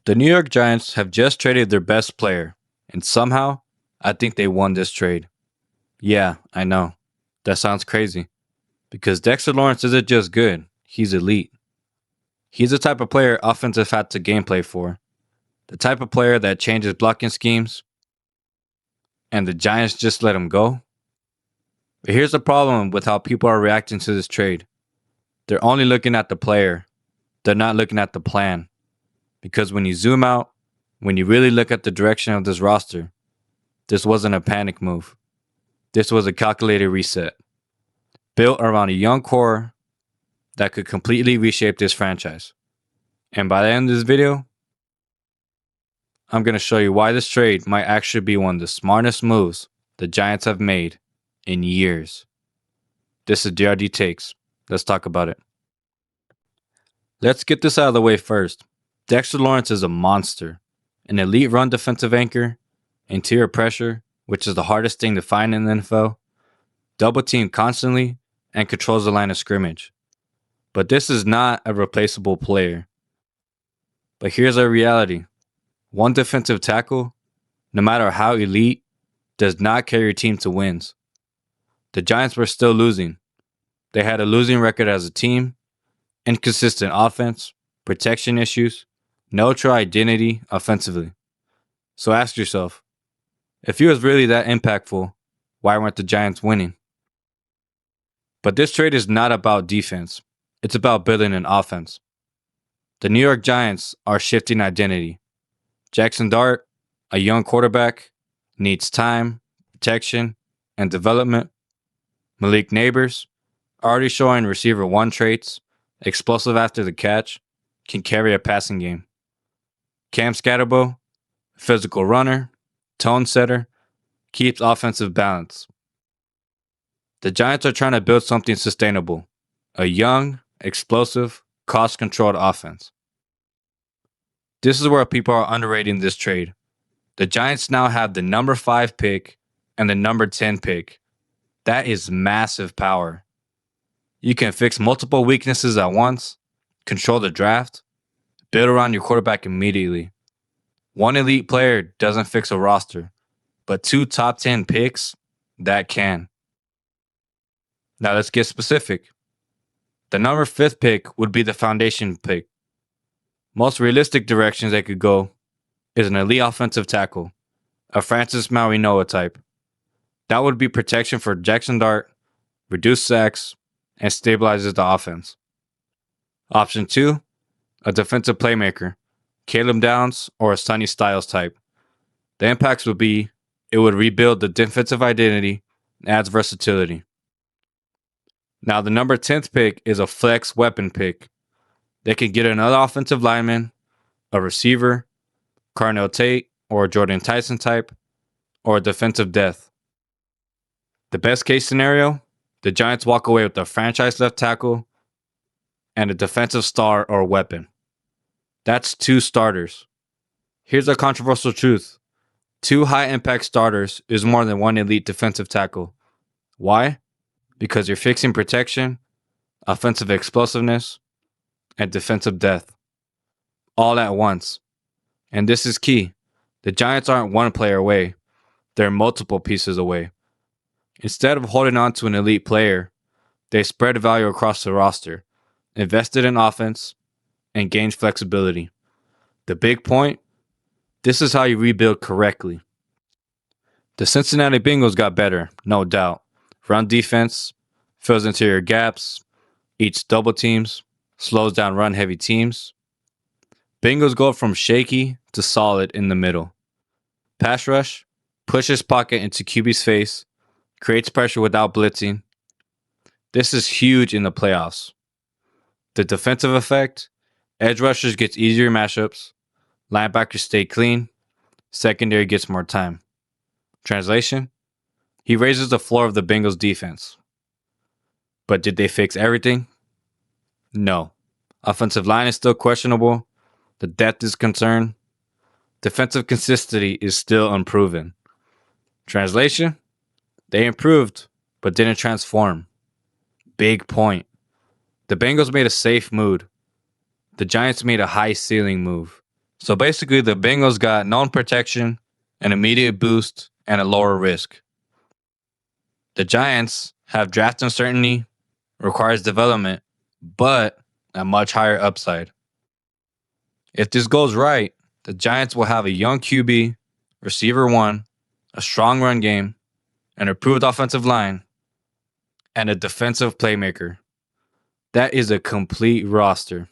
The New York Giants have just traded their best player, and somehow, I think they won this trade. Yeah, I know. That sounds crazy. Because Dexter Lawrence isn't just good, he's elite. He's the type of player offensive had to gameplay for. The type of player that changes blocking schemes, and the Giants just let him go. But here's the problem with how people are reacting to this trade. They're only looking at the player. They're not looking at the plan. Because when you zoom out, when you really look at the direction of this roster, this wasn't a panic move. This was a calculated reset, built around a young core that could completely reshape this franchise. And by the end of this video, I'm going to show you why this trade might actually be one of the smartest moves the Giants have made in years. This is DRDTakes. Let's talk about it. Let's get this out of the way first. Dexter Lawrence is a monster, an elite run defensive anchor, interior pressure, which is the hardest thing to find in the NFL, double team constantly, and controls the line of scrimmage. But this is not a replaceable player. But here's our reality. One defensive tackle, no matter how elite, does not carry your team to wins. The Giants were still losing. They had a losing record as a team, inconsistent offense, protection issues, no true identity offensively. So ask yourself, if he was really that impactful, why weren't the Giants winning? But this trade is not about defense. It's about building an offense. The New York Giants are shifting identity. Jaxson Dart, a young quarterback, needs time, protection, and development. Malik Nabers, already showing receiver 1 traits, explosive after the catch, can carry a passing game. Cam Skattebo, physical runner, tone setter, keeps offensive balance. The Giants are trying to build something sustainable, a young, explosive, cost-controlled offense. This is where people are underrating this trade. The Giants now have the number 5 pick and the number 10 pick. That is massive power. You can fix multiple weaknesses at once, control the draft, build around your quarterback immediately. One elite player doesn't fix a roster, but 2 top 10 picks, that can. Now let's get specific. The number 5th pick would be the foundation pick. Most realistic directions they could go is an elite offensive tackle, a Francis Mauigoa type. That would be protection for Jaxson Dart, reduce sacks, and stabilizes the offense. Option 2, a defensive playmaker, Caleb Downs or a Sonny Styles type. The impacts would be it would rebuild the defensive identity and adds versatility. Now the number 10th pick is a flex weapon pick. They can get another offensive lineman, a receiver, Carnell Tate or Jordan Tyson type, or a defensive depth. The best case scenario, the Giants walk away with a franchise left tackle and a defensive star or weapon. That's 2 starters. Here's a controversial truth. 2 high-impact starters is more than 1 elite defensive tackle. Why? Because you're fixing protection, offensive explosiveness, and defensive depth. All at once. And this is key. The Giants aren't 1 player away. They're multiple pieces away. Instead of holding on to an elite player, they spread value across the roster, invested in offense, and gained flexibility. The big point? This is how you rebuild correctly. The Cincinnati Bengals got better, no doubt. Run defense, fills interior gaps, eats double teams, slows down run-heavy teams. Bengals go from shaky to solid in the middle. Pass rush, pushes pocket into QB's face, creates pressure without blitzing. This is huge in the playoffs. The defensive effect, edge rushers gets easier matchups, linebackers stay clean, secondary gets more time. Translation, he raises the floor of the Bengals defense. But did they fix everything? No. Offensive line is still questionable. The depth is concerned. Defensive consistency is still unproven. Translation, they improved, but didn't transform. Big point. The Bengals made a safe move. The Giants made a high ceiling move. So basically, the Bengals got known protection, an immediate boost, and a lower risk. The Giants have draft uncertainty, requires development, but a much higher upside. If this goes right, the Giants will have a young QB, receiver one, a strong run game, an improved offensive line, and a defensive playmaker. That is a complete roster.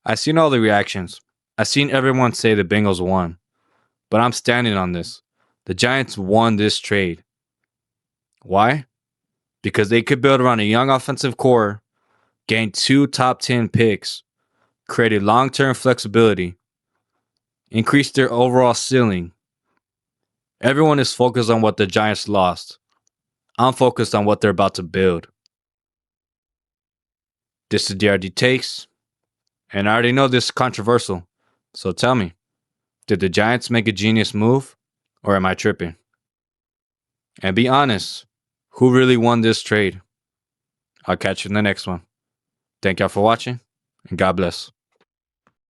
I've seen all the reactions. I've seen everyone say the Bengals won, but I'm standing on this. The Giants won this trade. Why? Because they could build around a young offensive core, gain 2 top 10 picks, create long-term flexibility, increase their overall ceiling. Everyone is focused on what the Giants lost. I'm focused on what they're about to build. This is DRDTakes, and I already know this is controversial, so tell me, did the Giants make a genius move, or am I tripping? And be honest, who really won this trade? I'll catch you in the next one. Thank y'all for watching, and God bless.